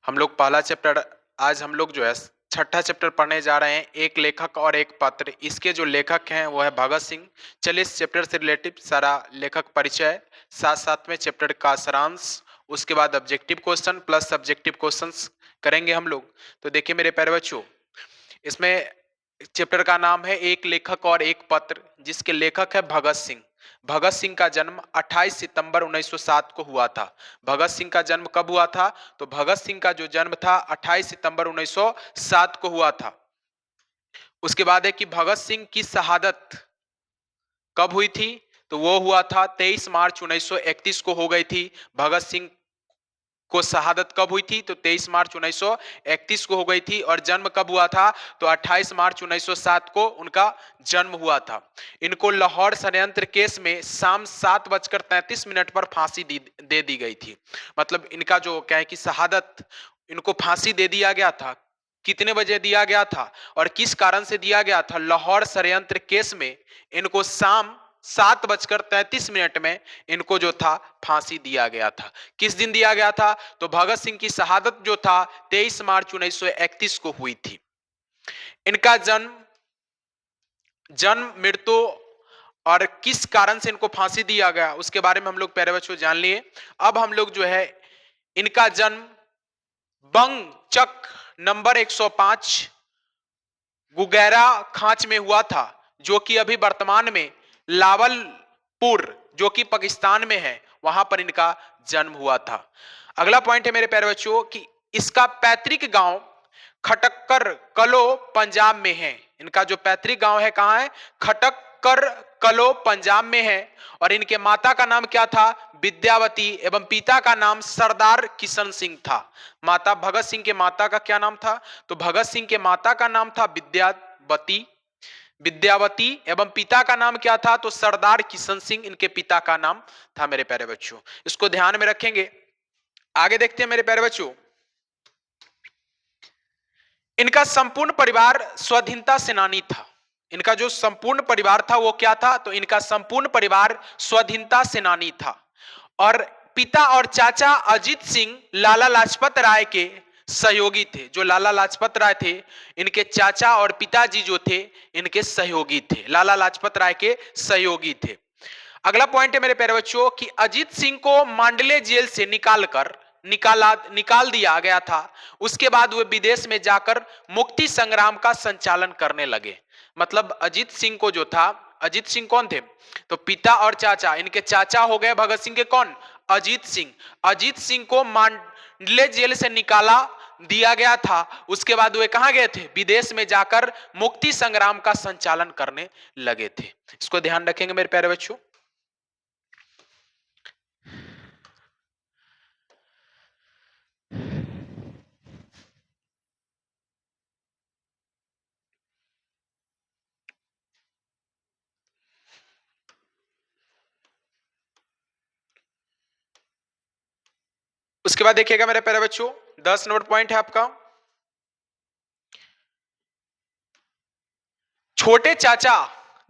हम लोग पहला चैप्टर, आज हम लोग जो है छठा चैप्टर पढ़ने जा रहे हैं, एक लेखक और एक पत्र। इसके जो लेखक हैं वो है भगत सिंह। चलिए इस चैप्टर से रिलेटिव सारा लेखक परिचय, साथ साथ में चैप्टर का सारांश, उसके बाद objective question plus subjective questions करेंगे हम लोग। तो देखिए मेरे प्यारे बच्चों, इसमें चैप्टर का नाम है एक लेखक और एक पत्र, जिसके लेखक है भगत सिंह। भगत सिंह का जन्म 28 सितंबर 1907 को हुआ था। भगत सिंह का जन्म कब हुआ था? तो भगत सिंह का जो जन्म था 28 सितंबर 1907 को हुआ था। उसके बाद है कि भगत सिंह की शहादत कब हुई थी? तो वो हुआ था 23 मार्च 1931 को हो गई थी। भगत सिंह को शहादत कब हुई थी? तो 23 मार्च 1931 को हो गई थी। और जन्म कब हुआ था? तो 28 मार्च 1907 को उनका जन्म हुआ था। इनको लाहौर षड्यंत्र केस में शाम 7:33 पर फांसी दे दी गई थी। मतलब इनका जो क्या है कि शहादत, इनको फांसी दे दिया गया था। कितने बजे दिया गया था और किस कारण से दिया गया था? लाहौर षड्यंत्र केस में इनको शाम 7:33 में इनको जो था फांसी दिया गया था। किस दिन दिया गया था? तो भगत सिंह की शहादत जो था 23 मार्च 1931 को हुई थी। इनका जन्म मृत्यु और किस कारण से इनको फांसी दिया गया उसके बारे में हम लोग प्यारे बच्चों जान लिए। अब हम लोग जो है इनका जन्म बंग चक नंबर 105 गुगैरा खांच में हुआ था, जो कि अभी वर्तमान में लावलपुर जो कि पाकिस्तान में है, वहां पर इनका जन्म हुआ था। अगला पॉइंट है मेरे प्यारे बच्चों कि इसका पैतृक गांव खटक्कर कलो पंजाब में है। इनका जो पैतृक गांव है कहां है? खटक्कर कलो पंजाब में है। और इनके माता का नाम क्या था? विद्यावती। एवं पिता का नाम सरदार किशन सिंह था। माता भगत सिंह के माता का क्या नाम था? तो भगत सिंह के माता का नाम था विद्यावती एवं पिता का नाम क्या था? तो सरदार किशन सिंह इनके पिता का नाम था मेरे प्यारे बच्चों। इसको ध्यान में रखेंगे। आगे देखते हैं मेरे प्यारे बच्चों, इनका संपूर्ण परिवार स्वाधीनता सेनानी था। इनका जो संपूर्ण परिवार था वो क्या था? तो इनका संपूर्ण परिवार स्वाधीनता सेनानी था। और पिता और चाचा अजीत सिंह लाला लाजपत राय के सहयोगी थे। जो लाला लाजपत राय थे, इनके चाचा और पिताजी जो थे इनके सहयोगी थे, लाला लाजपत राय के सहयोगी थे। अगला पॉइंट है मेरे प्यारे बच्चों कि अजीत सिंह को मांडले जेल से निकाल दिया गया था। उसके बाद वे विदेश में जाकर मुक्ति संग्राम का संचालन करने लगे। मतलब अजीत सिंह को जो था, अजीत सिंह कौन थे? तो पिता और चाचा, इनके चाचा हो गए भगत सिंह के कौन? अजीत सिंह। अजीत सिंह को मांडले जेल से निकाला दिया गया था। उसके बाद वे कहां गए थे? विदेश में जाकर मुक्ति संग्राम का संचालन करने लगे थे। इसको ध्यान रखेंगे मेरे प्यारे बच्चों। उसके बाद देखिएगा मेरे प्यारे बच्चों, 10 नंबर पॉइंट है आपका, छोटे चाचा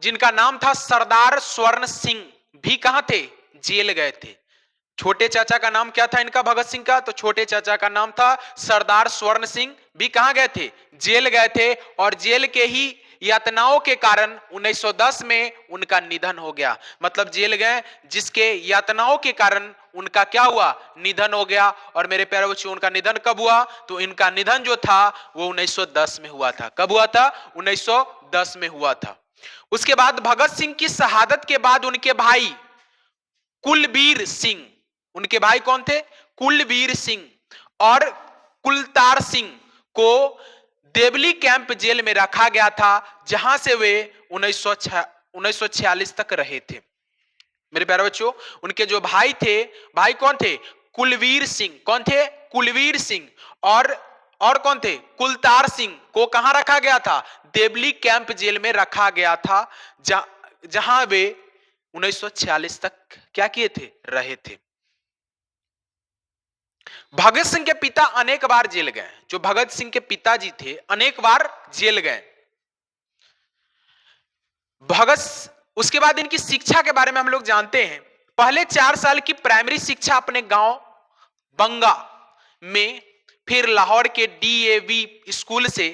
जिनका नाम था सरदार स्वर्ण सिंह भी कहां थे? जेल गए थे। छोटे चाचा का नाम क्या था इनका भगत सिंह का? तो छोटे चाचा का नाम था सरदार स्वर्ण सिंह, भी कहां गए थे? जेल गए थे। और जेल के ही यातनाओं के कारण 1910 में उनका निधन हो गया। मतलब जेल गए जिसके यातनाओं के कारण उनका क्या हुआ? निधन हो गया। और मेरे प्यारे बच्चों, उनका निधन कब हुआ? तो इनका निधन जो था वो 1910 में हुआ था। कब हुआ था? 1910 में हुआ था। उसके बाद भगत सिंह की शहादत के बाद उनके भाई कुलबीर सिंह, उनके भाई कौन थे? कुलबीर सिंह और कुलतार सिंह को देवली कैंप जेल में रखा गया था, जहां से वे 1946 तक रहे थे। मेरे प्यारे बच्चों, उनके जो भाई थे, भाई कौन थे? कुलवीर सिंह। कौन थे? कुलवीर सिंह। और कौन थे? कुलतार सिंह को कहां रखा गया था? देवली कैंप जेल में रखा गया था, जहां वे 1946 तक क्या किए थे? रहे थे। भगत सिंह के पिता अनेक बार जेल गए। जो भगत सिंह के पिताजी थे अनेक बार जेल गए। उसके बाद इनकी शिक्षा के बारे में हम लोग जानते हैं। पहले 4 साल की प्राइमरी शिक्षा अपने गांव बंगा में फिर लाहौर के डीएवी स्कूल से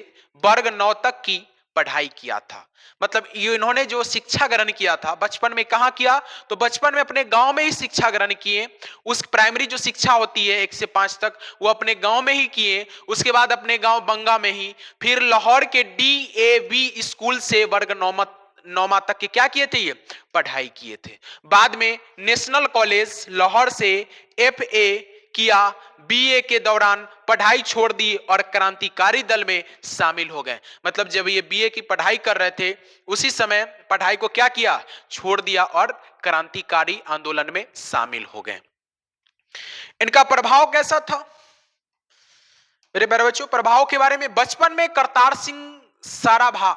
वर्ग 9 तक की पढ़ाई किया था। मतलब ये इन्होंने जो शिक्षा ग्रहण किया था बचपन में कहाँ किया, तो बचपन में अपने गांव में ही शिक्षा ग्रहण किए। उस प्राइमरी जो शिक्षा होती है 1 से 5 तक वो अपने गांव में ही किए। उसके बाद अपने गांव बंगा में ही, फिर लाहौर के डीएवी स्कूल से वर्ग 9 तक के क्या किए थे, ये पढ़ाई किए थे। बाद में नेशनल कॉलेज लाहौर से एफए किया। बीए के दौरान पढ़ाई छोड़ दी और क्रांतिकारी दल में शामिल हो गए। मतलब जब ये बीए की पढ़ाई कर रहे थे उसी समय पढ़ाई को क्या किया, छोड़ दिया और क्रांतिकारी आंदोलन में शामिल हो गए। इनका प्रभाव कैसा था मेरे प्यारे बच्चों? प्रभाव के बारे में, बचपन में करतार सिंह साराभा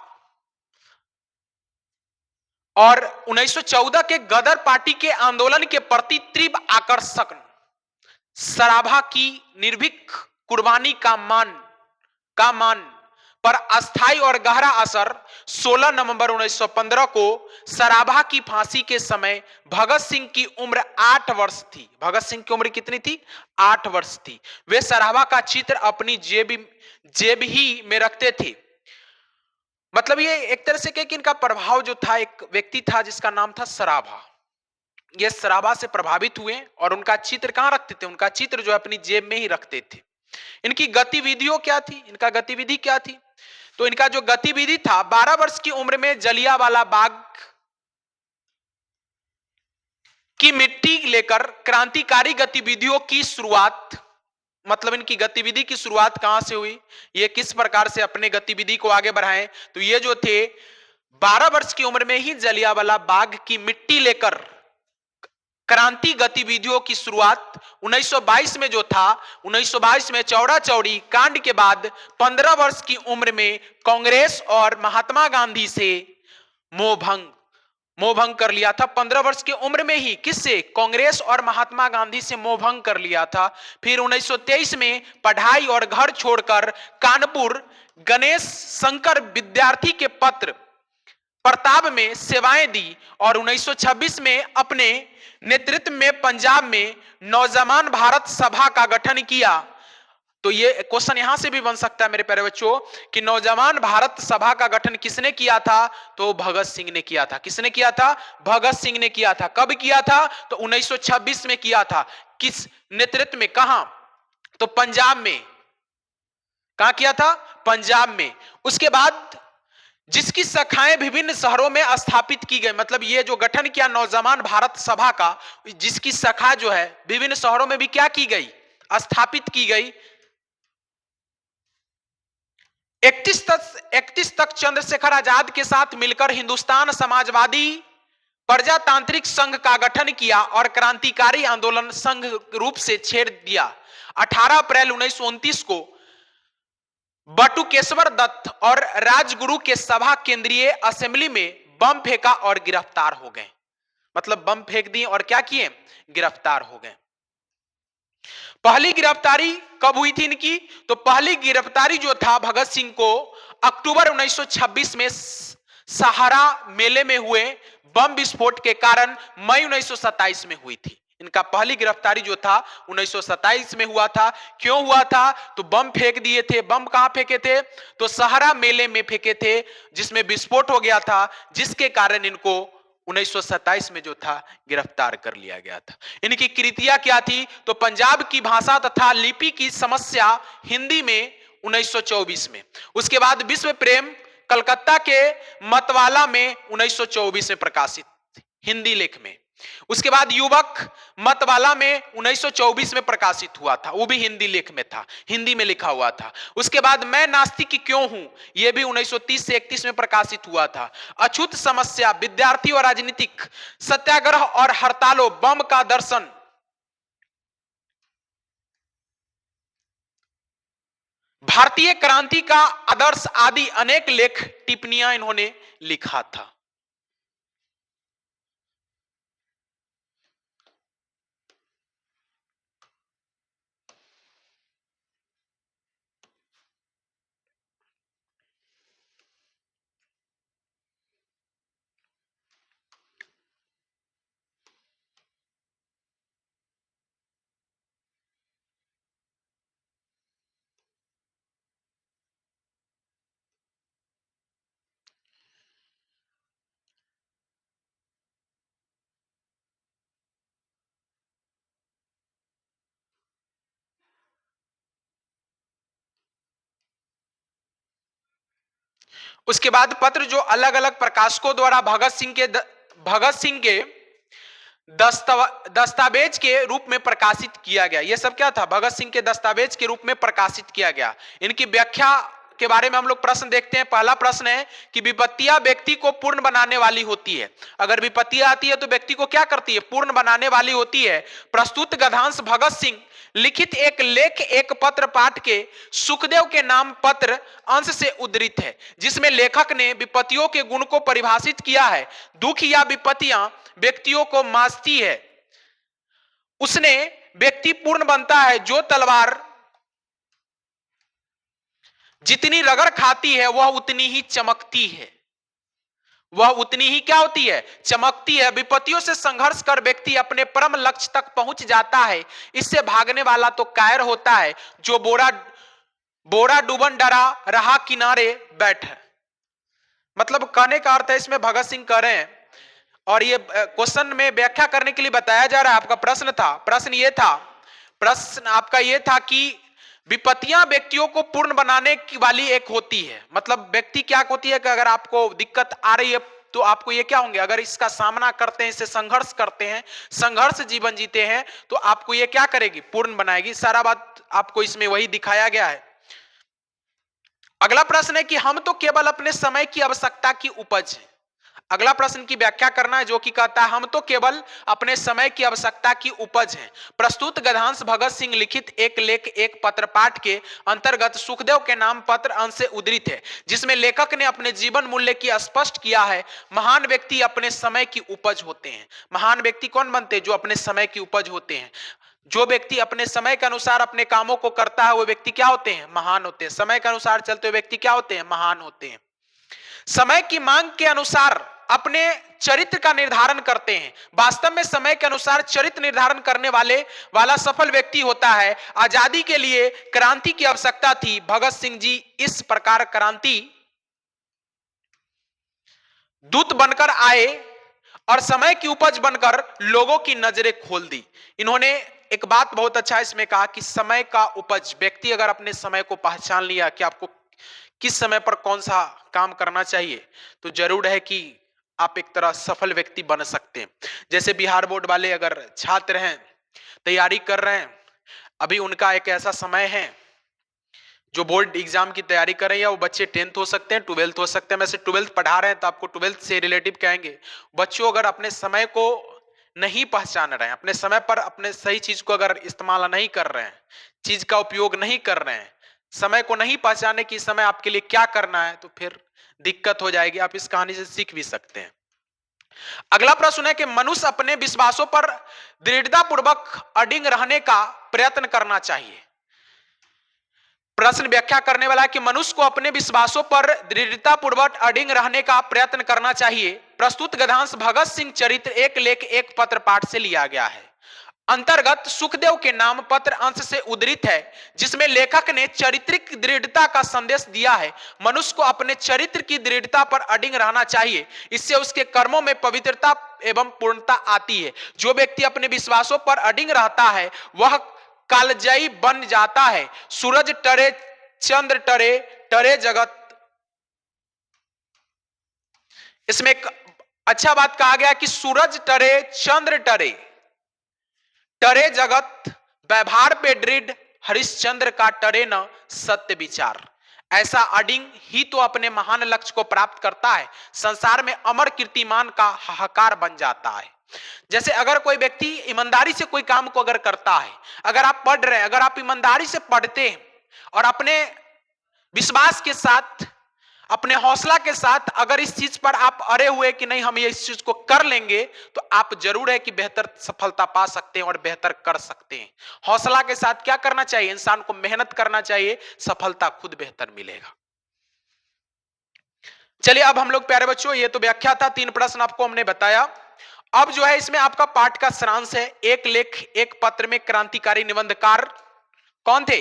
और 1914 के गदर पार्टी के आंदोलन के प्रति तीव्र आकर्षण, सराभा की निर्भीक कुर्बानी का मान पर अस्थायी और गहरा असर 16 नवंबर 1915 को सराभा की फांसी के समय भगत सिंह की उम्र 8 वर्ष थी। भगत सिंह की उम्र कितनी थी? 8 वर्ष थी। वे सराभा का चित्र अपनी जेब ही में रखते थे। मतलब ये एक तरह से कह कि इनका प्रभाव जो था, एक व्यक्ति था जिसका नाम था सराभा। ये सराभा से प्रभावित हुए और उनका चित्र कहां रखते थे? उनका चित्र जो अपनी जेब में ही रखते थे। इनकी गतिविधियों क्या थी? इनका गतिविधि क्या थी? तो इनका जो गतिविधि था, 12 वर्ष की उम्र में जलियांवाला बाग की मिट्टी लेकर क्रांतिकारी गतिविधियों की शुरुआत, मतलब इनकी गतिविधि की शुरुआत कहां से हुई, ये किस प्रकार से अपने गतिविधि को आगे बढ़ाएं, तो ये जो थे 12 वर्ष की उम्र में ही जलियांवाला बाग की मिट्टी लेकर क्रांति गतिविधियों की शुरुआत 1922 में जो था, 1922 में चौड़ा चौड़ी कांड के बाद 15 वर्ष की उम्र में कांग्रेस और महात्मा गांधी से मोहभंग कर लिया था। 15 वर्ष की उम्र में ही किससे? कांग्रेस और महात्मा गांधी से मोहभंग कर लिया था। फिर 1923 में पढ़ाई और घर छोड़कर कानपुर गणेश शंकर विद्यार्थी के पत्र प्रताप में सेवाएं दी और 1926 में अपने नेतृत्व में पंजाब में नौजवान भारत सभा का गठन किया। तो ये क्वेश्चन यहां से भी बन सकता है मेरे प्यारे बच्चों कि नौजवान भारत सभा का गठन किसने किया था? तो भगत सिंह ने किया था। किसने किया था? भगत सिंह ने किया था। कब किया था? तो 1926 में किया था। किस नेतृत्व में? कहां? तो पंजाब में। कहां किया था? पंजाब में। उसके बाद जिसकी शाखाएं विभिन्न शहरों में स्थापित की गई, मतलब ये जो गठन किया नौजवान भारत सभा का, जिसकी शाखा जो है विभिन्न शहरों में भी क्या की गई? स्थापित की गई। 31 तक चंद्रशेखर आजाद के साथ मिलकर हिंदुस्तान समाजवादी प्रजातांत्रिक संघ का गठन किया और क्रांतिकारी आंदोलन संघ रूप से छेड़ दिया। 18 अप्रैल 1929 को बटुकेश्वर दत्त और राजगुरु के सभा केंद्रीय असेंबली में बम फेंका और गिरफ्तार हो गए। मतलब बम फेंक दिए और क्या किए? गिरफ्तार हो गए। पहली गिरफ्तारी कब हुई थी इनकी? तो पहली गिरफ्तारी जो था भगत सिंह को अक्टूबर 1926 में सहारा मेले में हुए बम विस्फोट के कारण मई 1927 में हुई थी। इनका पहली गिरफ्तारी जो था 1927 में हुआ था। क्यों हुआ था? तो बम फेंक दिए थे। बम कहां फेंके थे? तो सहारा मेले में फेंके थे, जिसमें विस्फोट हो गया था, जिसके कारण इनको 1927 में जो था गिरफ्तार कर लिया गया था। इनकी कृतियां क्या थी? तो पंजाब की भाषा तथा लिपि की समस्या हिंदी में 1924 में। उसके बाद विश्व प्रेम कलकत्ता के मतवाला में 1924 में प्रकाशित हिंदी लेख में। उसके बाद युवक मतवाला में 1924 में प्रकाशित हुआ था, वो भी हिंदी लेख में था, हिंदी में लिखा हुआ था। उसके बाद मैं नास्तिक क्यों हूं, यह भी 1930 से 31 में प्रकाशित हुआ था। अछूत समस्या, विद्यार्थी और राजनीतिक सत्याग्रह और हड़तालों, बम का दर्शन, भारतीय क्रांति का आदर्श आदि अनेक लेख टिप्पणियां इन्होंने लिखा था। उसके बाद पत्र जो अलग अलग प्रकाशकों द्वारा भगत सिंह के दस्तावेज के रूप में प्रकाशित किया गया। यह सब क्या था? भगत सिंह के दस्तावेज के रूप में प्रकाशित किया गया। इनकी व्याख्या के बारे में हम लोग प्रश्न देखते हैं। पहला प्रश्न है कि विपत्तियां व्यक्ति को पूर्ण बनाने वाली होती है। अगर विपत्तियां आती है तो व्यक्ति को क्या करती है? पूर्ण बनाने वाली होती है। प्रस्तुत गद्यांश भगत सिंह लिखित एक लेख एक पत्र पाठ के सुखदेव के नाम पत्र अंश से उद्धृत है, जिसमें लेखक ने विपत्तियों के गुण को परिभाषित किया है। दुख या विपत्तियां व्यक्तियों को मांसती है, उसने व्यक्ति पूर्ण बनता है। जो तलवार जितनी रगड़ खाती है वह उतनी ही चमकती है, वह उतनी ही क्या होती है? चमकती है। विपत्तियों से संघर्ष कर व्यक्ति अपने परम लक्ष्य तक पहुंच जाता है। इससे भागने वाला तो कायर होता है, जो बोरा डूबन डरा रहा किनारे बैठ। मतलब कहने का अर्थ है, इसमें भगत सिंह कह रहे हैं, और ये क्वेश्चन में व्याख्या करने के लिए बताया जा रहा है। आपका प्रश्न आपका ये था कि विपत्तियां व्यक्तियों को पूर्ण बनाने की वाली एक होती है। मतलब व्यक्ति क्या होती है कि अगर आपको दिक्कत आ रही है तो आपको ये क्या होंगे? अगर इसका सामना करते हैं, इससे संघर्ष करते हैं, संघर्ष जीवन जीते हैं, तो आपको ये क्या करेगी? पूर्ण बनाएगी। सारा बात आपको इसमें वही दिखाया गया है। अगला प्रश्न है कि हम तो केवल अपने समय की आवश्यकता की उपज है। अगला प्रश्न की व्याख्या करना है, जो कि कहता है हम तो केवल अपने समय की आवश्यकता की उपज हैं। प्रस्तुत गद्यांश भगत सिंह लिखित एक लेख एक पत्र पाठ के अंतर्गत सुखदेव के नाम पत्र अंश से उद्धृत है, जिसमें लेखक ने अपने जीवन मूल्य की स्पष्ट किया है। महान व्यक्ति अपने समय की उपज होते हैं। महान व्यक्ति कौन बनते हैं? जो अपने समय की उपज होते हैं। जो व्यक्ति अपने समय के अनुसार अपने कामों को करता है वो व्यक्ति क्या होते हैं? महान होते हैं। समय के अनुसार चलते हुए व्यक्ति क्या होते हैं? महान होते हैं। समय की मांग के अनुसार अपने चरित्र का निर्धारण करते हैं। वास्तव में समय के अनुसार चरित्र निर्धारण करने वाला सफल व्यक्ति होता है। आजादी के लिए क्रांति की आवश्यकता थी। भगत सिंह जी इस प्रकार क्रांति दूत बनकर आए और समय की उपज बनकर लोगों की नजरें खोल दी। इन्होंने एक बात बहुत अच्छा इसमें कहा कि समय का उपज, व्यक्ति अगर अपने समय को पहचान लिया कि आपको किस समय पर कौन सा काम करना चाहिए, तो जरूर है कि आप एक तरह सफल व्यक्ति बन सकते हैं। जैसे बिहार बोर्ड वाले अगर छात्र हैं, तैयारी कर रहे हैं, अभी उनका एक ऐसा समय है, जो बोर्ड एग्जाम की तैयारी कर रहे हैं, या वो बच्चे 10th हो सकते हैं, 12th हो सकते हैं। वैसे 12th पढ़ा रहे हैं तो आपको 12th से रिलेटिव कहेंगे। बच्चों अगर अपने समय को नहीं पहचान रहे हैं, अपने समय पर अपने सही चीज को अगर इस्तेमाल नहीं कर रहे हैं, चीज का उपयोग नहीं कर रहे हैं, समय को नहीं पहचाने कि समय आपके लिए क्या करना है, तो फिर दिक्कत हो जाएगी। आप इस कहानी से सीख भी सकते हैं। अगला प्रश्न है कि मनुष्य अपने विश्वासों पर दृढ़ता पूर्वक अडिग रहने का प्रयत्न करना चाहिए। प्रश्न व्याख्या करने वाला है कि मनुष्य को अपने विश्वासों पर दृढ़ता पूर्वक अडिग रहने का प्रयत्न करना चाहिए। प्रस्तुत गद्यांश भगत सिंह चरित्र एक लेख एक पत्र पाठ से लिया गया है। अंतर्गत सुखदेव के नाम पत्र अंश से उद्धृत है, जिसमें लेखक ने चारित्रिक दृढ़ता का संदेश दिया है। मनुष्य को अपने चरित्र की दृढ़ता पर अडिग रहना चाहिए, इससे उसके कर्मों में पवित्रता एवं पूर्णता आती है। जो व्यक्ति अपने विश्वासों पर अडिग रहता है वह कालजयी बन जाता है। सूरज टरे चंद्र टरे, टरे जगत। इसमें एक अच्छा बात कहा गया कि सूरज टरे चंद्र टरे, टरे जगत व्यवहार पे दृढ़, हरिश्चंद्र का टरे न सत्य विचार। ऐसा अडिग ही तो अपने महान लक्ष्य को प्राप्त करता है, संसार में अमर कीर्तिमान का हाहाकार बन जाता है। जैसे अगर कोई व्यक्ति ईमानदारी से कोई काम को अगर करता है, अगर आप पढ़ रहे हैं, अगर आप ईमानदारी से पढ़ते हैं और अपने विश्वास के साथ, अपने हौसला के साथ अगर इस चीज पर आप अड़े हुए कि नहीं हम ये इस चीज को कर लेंगे, तो आप जरूर है कि बेहतर सफलता पा सकते हैं और बेहतर कर सकते हैं। हौसला के साथ क्या करना चाहिए? इंसान को मेहनत करना चाहिए, सफलता खुद बेहतर मिलेगा। चलिए अब हम लोग प्यारे बच्चों, ये तो व्याख्या था, 3 प्रश्न आपको हमने बताया। अब जो है इसमें आपका पाठ का सारांश है। एक लेख एक पत्र में क्रांतिकारी निबंधकार कौन थे?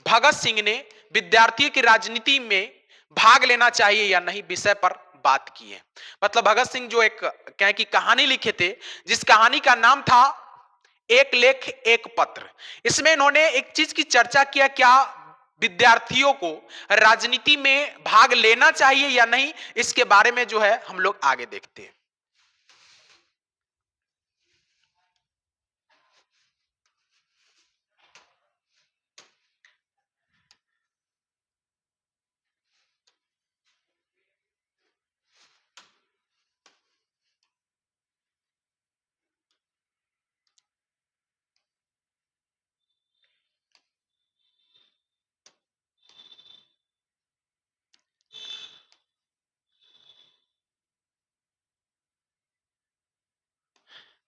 भगत सिंह ने विद्यार्थियों की राजनीति में भाग लेना चाहिए या नहीं विषय पर बात की है। मतलब भगत सिंह जो एक क्या की कहानी लिखे थे, जिस कहानी का नाम था एक लेख एक पत्र। इसमें इन्होंने एक चीज की चर्चा किया, क्या विद्यार्थियों को राजनीति में भाग लेना चाहिए या नहीं, इसके बारे में जो है हम लोग आगे देखते हैं।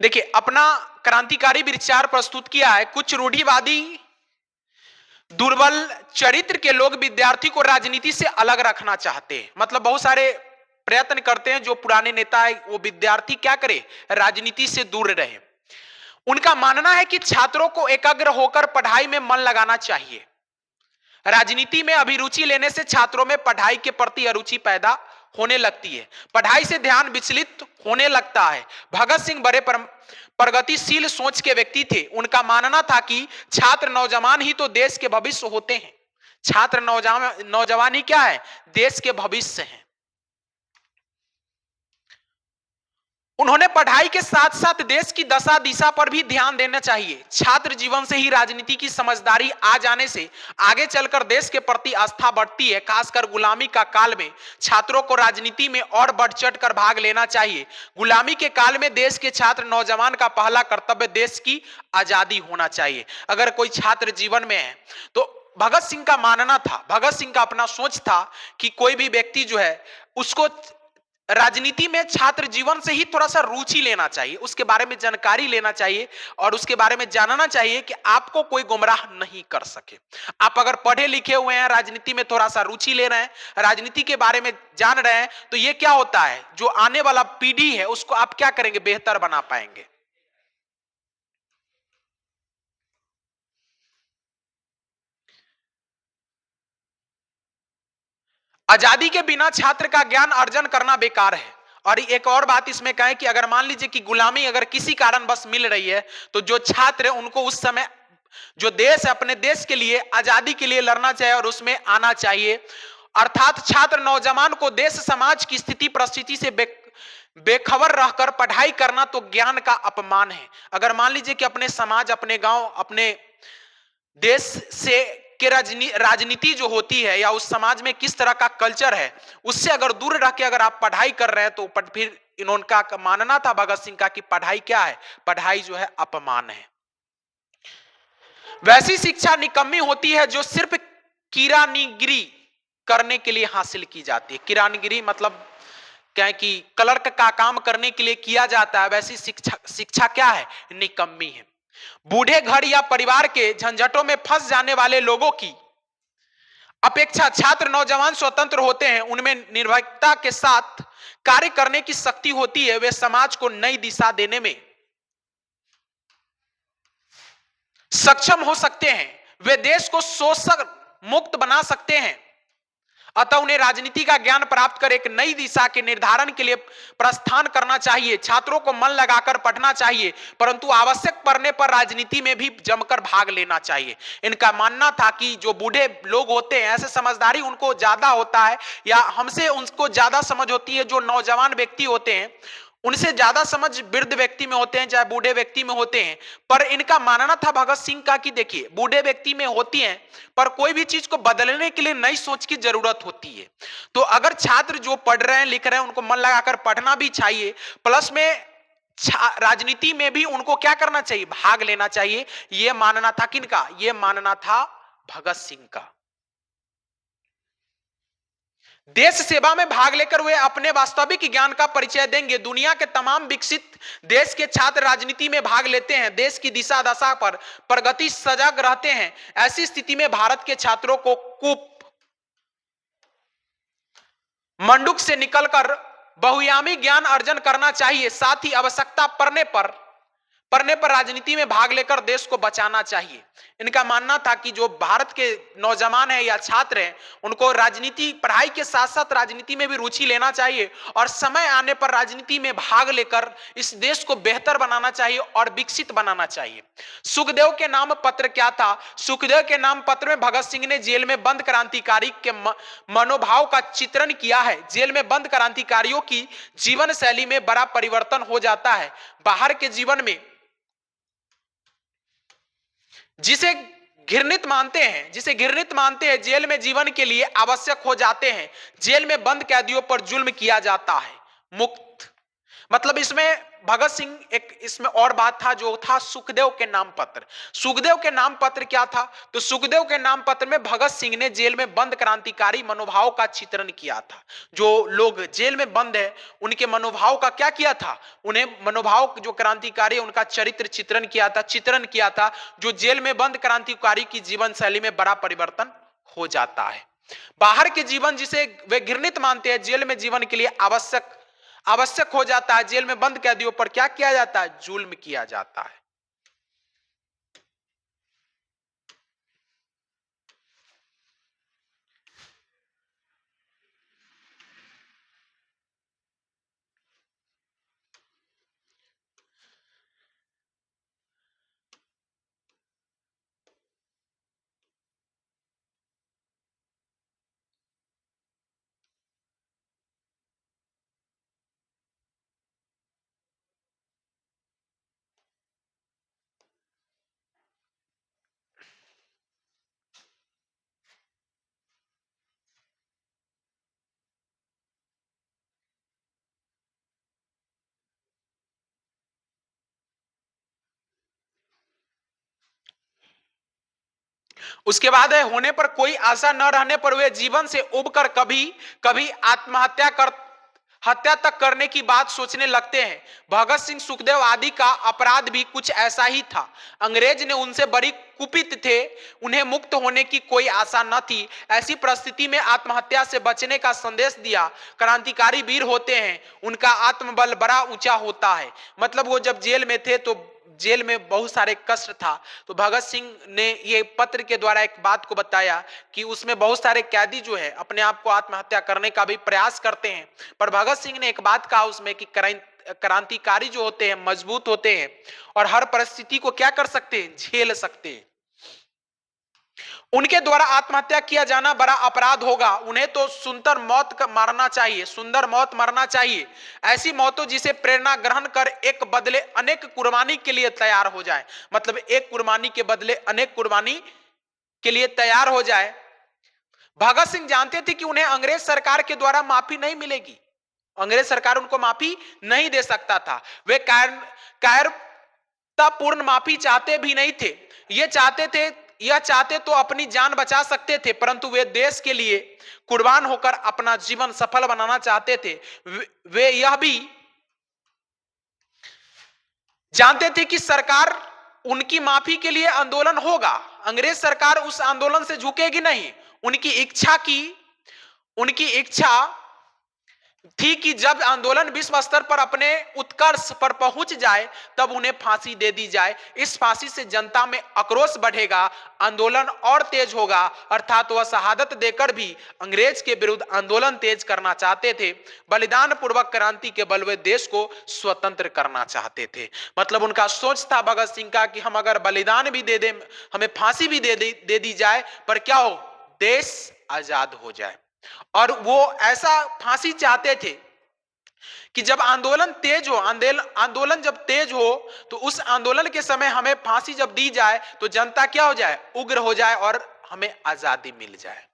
देखिए, अपना क्रांतिकारी विचार प्रस्तुत किया है। कुछ रूढ़िवादी दुर्बल चरित्र के लोग विद्यार्थी को राजनीति से अलग रखना चाहते हैं। मतलब बहुत सारे प्रयत्न करते हैं जो पुराने नेता है वो विद्यार्थी क्या करे, राजनीति से दूर रहे। उनका मानना है कि छात्रों को एकाग्र होकर पढ़ाई में मन लगाना चाहिए। राजनीति में अभिरुचि लेने से छात्रों में पढ़ाई के प्रति अरुचि पैदा होने लगती है, पढ़ाई से ध्यान विचलित होने लगता है। भगत सिंह बड़े प्रगतिशील सोच के व्यक्ति थे। उनका मानना था कि छात्र नौजवान ही तो देश के भविष्य होते हैं। छात्र नौजवान ही क्या है, देश के भविष्य हैं। उन्होंने पढ़ाई के साथ साथ देश की दशा दिशा पर भी ध्यान देना चाहिए। छात्र जीवन से ही राजनीति की समझदारी आ जाने से आगे चलकर देश के प्रति आस्था बढ़ती है। खासकर गुलामी का काल में छात्रों को राजनीति में और बढ़ चढ़ कर भाग लेना चाहिए। गुलामी के काल में देश के छात्र नौजवान का पहला कर्तव्य देश की आजादी होना चाहिए। अगर कोई छात्र जीवन में है तो भगत सिंह का मानना था, भगत सिंह का अपना सोच था कि कोई भी व्यक्ति जो है उसको राजनीति में छात्र जीवन से ही थोड़ा सा रुचि लेना चाहिए, उसके बारे में जानकारी लेना चाहिए और उसके बारे में जानना चाहिए कि आपको कोई गुमराह नहीं कर सके। आप अगर पढ़े लिखे हुए हैं, राजनीति में थोड़ा सा रुचि ले रहे हैं, राजनीति के बारे में जान रहे हैं, तो ये क्या होता है, जो आने वाला पीढ़ी है उसको आप क्या करेंगे, बेहतर बना पाएंगे। आजादी के बिना छात्र का ज्ञान अर्जन करना बेकार है। और एक और बात इसमें कहें कि अगर मान लीजिए कि गुलामी अगर किसी कारण बस मिल रही है तो जो छात्र है उनको उस समय जो देश है अपने देश के लिए आजादी के लिए लड़ना चाहिए और उसमें आना चाहिए। अर्थात छात्र नौजवान को देश समाज की स्थिति परिस्थिति से बेखबर रहकर पढ़ाई करना तो ज्ञान का अपमान है। अगर मान लीजिए कि अपने समाज, अपने गांव, अपने देश से के राजनीति जो होती है या उस समाज में किस तरह का कल्चर है उससे अगर दूर रह के अगर आप पढ़ाई कर रहे हैं तो फिर इनका मानना था भगत सिंह का कि पढ़ाई क्या है, पढ़ाई जो है अपमान है। वैसी शिक्षा निकम्मी होती है जो सिर्फ किरानीगिरी करने के लिए हासिल की जाती है। किरानीगिरी मतलब क्या है कि क्लर्क का काम करने के लिए किया जाता है। वैसी शिक्षा क्या है, निकम्मी है। बूढ़े घर या परिवार के झंझटों में फंस जाने वाले लोगों की अपेक्षा छात्र नौजवान स्वतंत्र होते हैं। उनमें निर्भीकता के साथ कार्य करने की शक्ति होती है। वे समाज को नई दिशा देने में सक्षम हो सकते हैं। वे देश को शोषण मुक्त बना सकते हैं। अतः उन्हें राजनीति का ज्ञान प्राप्त कर एक नई दिशा के निर्धारण के लिए प्रस्थान करना चाहिए। छात्रों को मन लगाकर पढ़ना चाहिए परंतु आवश्यक पड़ने पर राजनीति में भी जमकर भाग लेना चाहिए। इनका मानना था कि जो बूढ़े लोग होते हैं ऐसे समझदारी उनको ज्यादा होता है या हमसे उनको ज्यादा समझ होती है। जो नौजवान व्यक्ति होते हैं उनसे ज्यादा समझ वृद्ध व्यक्ति में होते हैं चाहे बूढ़े व्यक्ति में होते हैं। पर इनका मानना था भगत सिंह का कि देखिए बूढ़े व्यक्ति में होती हैं पर कोई भी चीज को बदलने के लिए नई सोच की जरूरत होती है। तो अगर छात्र जो पढ़ रहे हैं लिख रहे हैं उनको मन लगाकर पढ़ना भी चाहिए, प्लस में राजनीति में भी उनको क्या करना चाहिए, भाग लेना चाहिए। यह मानना था किनका, यह मानना था भगत सिंह का। देश सेवा में भाग लेकर वे अपने वास्तविक ज्ञान का परिचय देंगे। दुनिया के तमाम विकसित देश के छात्र राजनीति में भाग लेते हैं, देश की दिशा दशा पर प्रगति सजग रहते हैं। ऐसी स्थिति में भारत के छात्रों को कूप मंडूक से निकलकर बहुयामी ज्ञान अर्जन करना चाहिए। साथ ही आवश्यकता पड़ने पर पढ़ने पर राजनीति में भाग लेकर देश को बचाना चाहिए। इनका मानना था कि जो भारत के नौजवान हैं या छात्र हैं, उनको राजनीति पढ़ाई के साथ साथ राजनीति में भी रुचि लेना चाहिए और समय आने पर राजनीति में भाग लेकर इस देश को बेहतर बनाना चाहिए और विकसित बनाना चाहिए। सुखदेव के नाम पत्र क्या था? सुखदेव के नाम पत्र में भगत सिंह ने जेल में बंद क्रांतिकारी के मनोभाव का चित्रण किया है। जेल में बंद क्रांतिकारियों की जीवन शैली में बड़ा परिवर्तन हो जाता है। बाहर के जीवन में जिसे घृणित मानते हैं, जेल में जीवन के लिए आवश्यक हो जाते हैं। जेल में बंद कैदियों पर जुल्म किया जाता है। मुक्त मतलब इसमें भगत सिंह एक इसमें और बात था जो था सुखदेव के नाम पत्र। सुखदेव के नाम पत्र क्या था? तो सुखदेव के नाम पत्र में भगत सिंह ने जेल में बंद क्रांतिकारी मनोभाव का चित्रण किया था। जो लोग जेल में बंद है उनके मनोभाव का क्या किया था? उन्हें मनोभाव जो क्रांतिकारी है उनका चरित्र चित्रण किया था जो जेल में बंद क्रांतिकारी की जीवन शैली में बड़ा परिवर्तन हो जाता है। बाहर के जीवन जिसे वे घृणित मानते हैं, जेल में जीवन के लिए आवश्यक हो जाता है। जेल में बंद कैदियों पर क्या किया जाता है? जुल्म किया जाता है। उसके बाद है होने पर कोई आशा न रहने पर वे जीवन से उबकर कभी कभी हत्या तक करने की बात सोचने लगते हैं। भगत सिंह, सुखदेव आदि का अपराध भी कुछ ऐसा ही था। अंग्रेज ने उनसे बड़ी कुपित थे, उन्हें मुक्त होने की कोई आशा न थी। ऐसी परिस्थिति में आत्महत्या से बचने का संदेश दिया। क्रांतिकारी वीर होते हैं, उनका आत्मबल बड़ा ऊंचा होता है। मतलब वो जब जेल में थे तो जेल में बहुत सारे कष्ट था, तो भगत सिंह ने ये पत्र के द्वारा एक बात को बताया कि उसमें बहुत सारे कैदी जो है अपने आप को आत्महत्या करने का भी प्रयास करते हैं, पर भगत सिंह ने एक बात कहा उसमें कि क्रांतिकारी जो होते हैं मजबूत होते हैं और हर परिस्थिति को क्या कर सकते हैं? झेल सकते हैं। उनके द्वारा आत्महत्या किया जाना बड़ा अपराध होगा। उन्हें तो सुंदर मौत मरना चाहिए। ऐसी मौतों जिसे प्रेरणा ग्रहण कर एक बदले अनेक कुर्बानी के लिए तैयार हो जाए। मतलब एक कुर्बानी के बदले अनेक कुर्बानी के लिए तैयार हो जाए। भगत सिंह जानते थे कि उन्हें अंग्रेज सरकार के द्वारा माफी नहीं मिलेगी। अंग्रेज सरकार उनको माफी नहीं दे सकता था। वे कायरतापूर्ण माफी चाहते भी नहीं थे। यह चाहते तो अपनी जान बचा सकते थे, परंतु वे देश के लिए कुर्बान होकर अपना जीवन सफल बनाना चाहते थे। वे यह भी जानते थे कि सरकार उनकी माफी के लिए आंदोलन होगा। अंग्रेज सरकार उस आंदोलन से झुकेगी नहीं। उनकी इच्छा थी कि जब आंदोलन विश्व स्तर पर अपने उत्कर्ष पर पहुंच जाए तब उन्हें फांसी दे दी जाए। इस फांसी से जनता में आक्रोश बढ़ेगा, आंदोलन और तेज होगा। अर्थात वह शहादत देकर भी अंग्रेज के विरुद्ध आंदोलन तेज करना चाहते थे। बलिदान पूर्वक क्रांति के बल वे देश को स्वतंत्र करना चाहते थे। मतलब उनका सोच था भगत सिंह का कि हम अगर बलिदान भी दे दें, हमें फांसी भी दे दी जाए, पर क्या हो? देश आजाद हो जाए। और वो ऐसा फांसी चाहते थे कि जब आंदोलन जब तेज हो तो उस आंदोलन के समय हमें फांसी जब दी जाए तो जनता क्या हो जाए? उग्र हो जाए और हमें आजादी मिल जाए।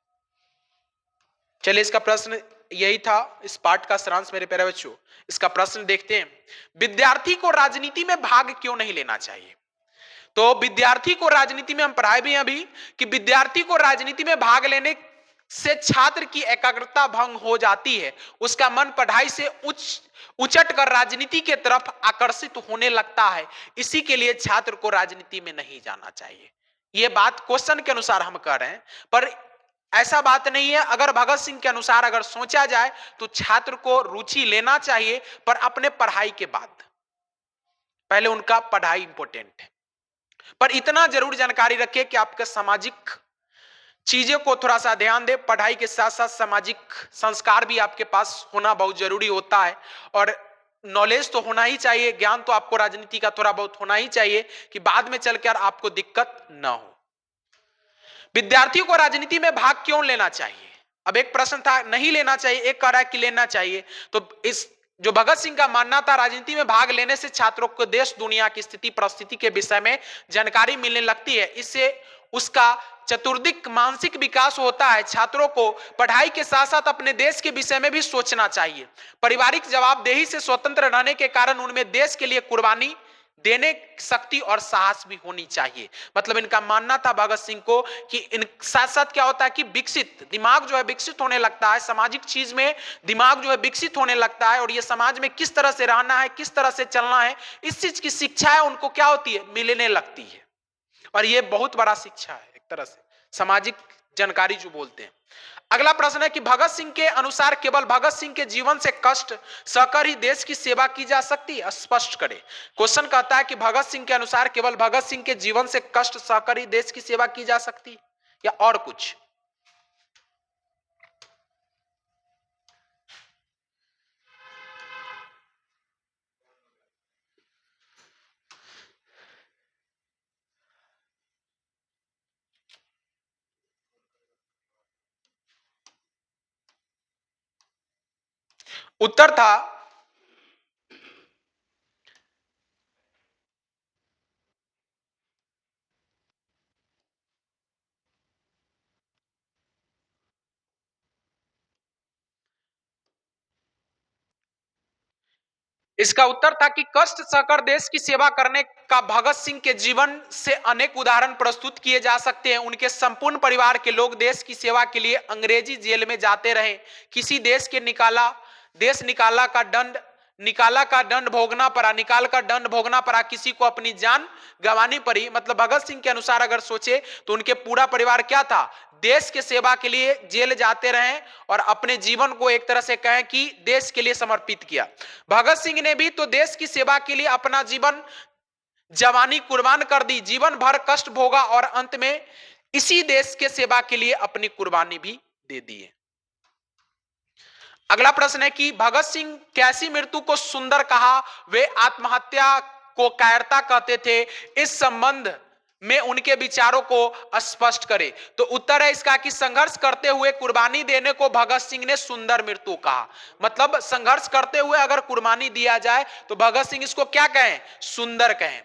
चलिए, इसका प्रश्न यही था, इस पाठ का सारांश मेरे प्यारे बच्चों। इसका प्रश्न देखते हैं, विद्यार्थी को राजनीति में भाग क्यों नहीं लेना चाहिए? तो विद्यार्थी को राजनीति में हम पढ़ाए भी अभी कि विद्यार्थी को राजनीति में भाग लेने से छात्र की एकाग्रता भंग हो जाती है। उसका मन पढ़ाई से उचट कर राजनीति के तरफ आकर्षित होने लगता है। इसी के लिए छात्र को राजनीति में नहीं जाना चाहिए। यह बात क्वेश्चन के अनुसार हम कर रहे हैं, पर ऐसा बात नहीं है। अगर भगत सिंह के अनुसार अगर सोचा जाए तो छात्र को रुचि लेना चाहिए, पर अपने पढ़ाई के बाद। पहले उनका पढ़ाई इंपॉर्टेंट है, पर इतना जरूर जानकारी रखिए कि आपके सामाजिक चीजों को थोड़ा सा ध्यान दे। पढ़ाई के साथ साथ सामाजिक संस्कार भी आपके पास होना बहुत जरूरी होता है, और नॉलेज तो होना ही चाहिए, ज्ञान तो आपको राजनीति का थोड़ा बहुत होना ही चाहिए कि बाद में चलकर आपको दिक्कत ना हो। विद्यार्थियों को राजनीति में भाग क्यों लेना चाहिए? अब एक प्रश्न था नहीं लेना चाहिए, एक कह रहा है कि लेना चाहिए। तो इस जो भगत सिंह का मानना था, राजनीति में भाग लेने से छात्रों को देश दुनिया की स्थिति परिस्थिति के विषय में जानकारी मिलने लगती है, इससे उसका चतुर्दिक मानसिक विकास होता है। छात्रों को पढ़ाई के साथ साथ अपने देश के विषय में भी सोचना चाहिए। पारिवारिक जवाबदेही से स्वतंत्र रहने के कारण उनमें देश के लिए कुर्बानी देने शक्ति और साहस भी होनी चाहिए। मतलब इनका मानना था भगत सिंह को कि इन साथ साथ क्या होता है कि विकसित दिमाग जो है विकसित होने लगता है, सामाजिक चीज में दिमाग जो है विकसित होने लगता है, और ये समाज में किस तरह से रहना है, किस तरह से चलना है, इस चीज की शिक्षा है उनको क्या होती है, मिलने लगती है। और ये बहुत बड़ा शिक्षा है, एक तरह से सामाजिक जानकारी जो बोलते हैं। अगला प्रश्न है कि भगत सिंह के अनुसार केवल भगत सिंह के जीवन से कष्ट सहकर ही देश की सेवा की जा सकती है? स्पष्ट करें। क्वेश्चन कहता है कि भगत सिंह के अनुसार केवल भगत सिंह के जीवन से कष्ट सहकर ही देश की सेवा की जा सकती है या और कुछ? उत्तर था इसका उत्तर था कि कष्ट सहकर देश की सेवा करने का भगत सिंह के जीवन से अनेक उदाहरण प्रस्तुत किए जा सकते हैं। उनके संपूर्ण परिवार के लोग देश की सेवा के लिए अंग्रेजी जेल में जाते रहे। किसी देश निकाला का दंड भोगना पड़ा, निकाल का दंड भोगना पड़ा, किसी को अपनी जान गंवानी पड़ी। मतलब भगत सिंह के अनुसार अगर सोचे तो उनके पूरा परिवार क्या था, देश के सेवा के लिए जेल जाते रहे और अपने जीवन को एक तरह से कहें कि देश के लिए समर्पित किया। भगत सिंह ने भी तो देश की सेवा के लिए अपना जीवन जवानी कुर्बान कर दी, जीवन भर कष्ट भोगा और अंत में इसी देश के सेवा के लिए अपनी कुर्बानी भी दे दी है। अगला प्रश्न है कि भगत सिंह कैसी मृत्यु को सुंदर कहा, वे आत्महत्या को कायरता कहते थे, इस संबंध में उनके विचारों को स्पष्ट करें। तो उत्तर है इसका कि संघर्ष करते हुए कुर्बानी देने को भगत सिंह ने सुंदर मृत्यु कहा। मतलब संघर्ष करते हुए अगर कुर्बानी दिया जाए तो भगत सिंह इसको क्या कहें, सुंदर कहें।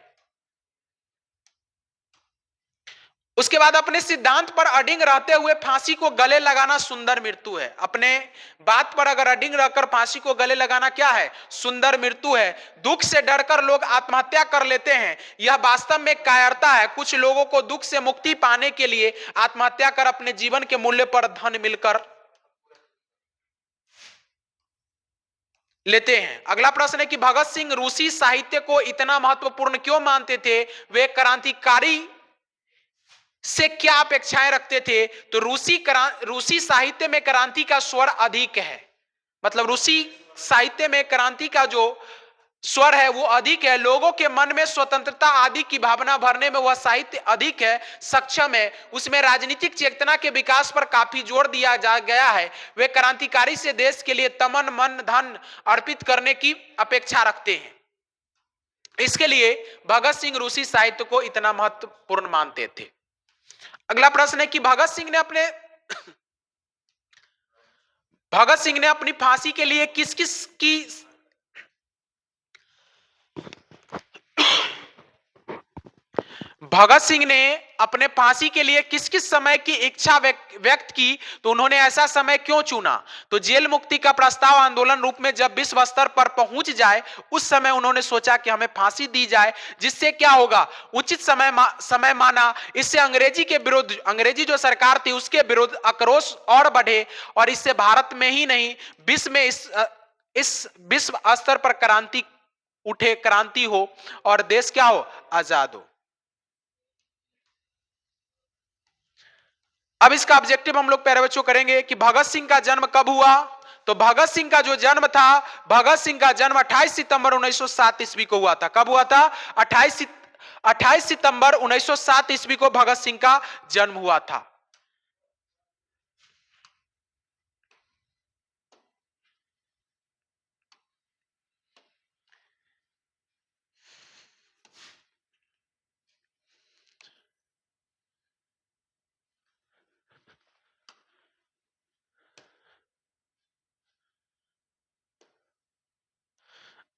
उसके बाद अपने सिद्धांत पर अडिग रहते हुए फांसी को गले लगाना सुंदर मृत्यु है। अपने बात पर अगर अडिग रहकर फांसी को गले लगाना क्या है, सुंदर मृत्यु है। दुख से डरकर लोग आत्महत्या कर लेते हैं, यह वास्तव में कायरता है। कुछ लोगों को दुख से मुक्ति पाने के लिए आत्महत्या कर अपने जीवन के मूल्य पर धन मिलकर लेते हैं। अगला प्रश्न है कि भगत सिंह रूसी साहित्य को इतना महत्वपूर्ण क्यों मानते थे, वे क्रांतिकारी से क्या अपेक्षाएं रखते थे? तो रूसी साहित्य में क्रांति का स्वर अधिक है। मतलब रूसी साहित्य में क्रांति का जो स्वर है वो अधिक है। लोगों के मन में स्वतंत्रता आदि की भावना भरने में वह साहित्य अधिक है, सक्षम है। उसमें राजनीतिक चेतना के विकास पर काफी जोर दिया जा गया है। वे क्रांतिकारी से देश के लिए तमन मन धन अर्पित करने की अपेक्षा रखते हैं। इसके लिए भगत सिंह रूसी साहित्य को इतना महत्वपूर्ण मानते थे। अगला प्रश्न है कि भगत सिंह ने अपनी फांसी के लिए किस किस की भगत सिंह ने अपने फांसी के लिए किस किस समय की इच्छा व्यक्त की, तो उन्होंने ऐसा समय क्यों चुना? तो जेल मुक्ति का प्रस्ताव आंदोलन रूप में जब विश्व स्तर पर पहुंच जाए उस समय उन्होंने सोचा कि हमें फांसी दी जाए, जिससे क्या होगा, उचित समय माना। इससे अंग्रेजी जो सरकार थी उसके विरुद्ध आक्रोश और बढ़े और इससे भारत में ही नहीं विश्व में इस विश्व स्तर पर क्रांति हो और देश क्या हो, आजाद हो। अब इसका ऑब्जेक्टिव हम लोग प्यारे बच्चों करेंगे कि भगत सिंह का जन्म कब हुआ? तो भगत सिंह का जो जन्म था, भगत सिंह का जन्म 28 सितंबर 1907 ईस्वी को हुआ था। कब हुआ था? 28 सितंबर 1907 ईस्वी को भगत सिंह का जन्म हुआ था।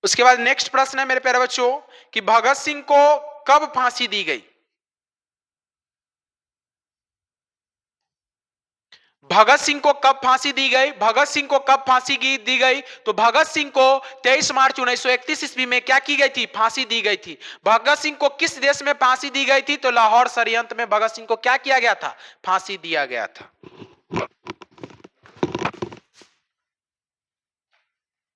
उसके बाद नेक्स्ट प्रश्न है मेरे प्यारे बच्चों कि भगत सिंह को कब फांसी दी गई? भगत सिंह को कब फांसी दी गई? भगत सिंह को कब फांसी दी गई? तो भगत सिंह को 23 मार्च 1931 ईस्वी में क्या की गई थी? फांसी दी गई थी। भगत सिंह को किस देश में फांसी दी गई थी? तो लाहौर षड्यंत्र में भगत सिंह को क्या किया गया था? फांसी दिया गया था।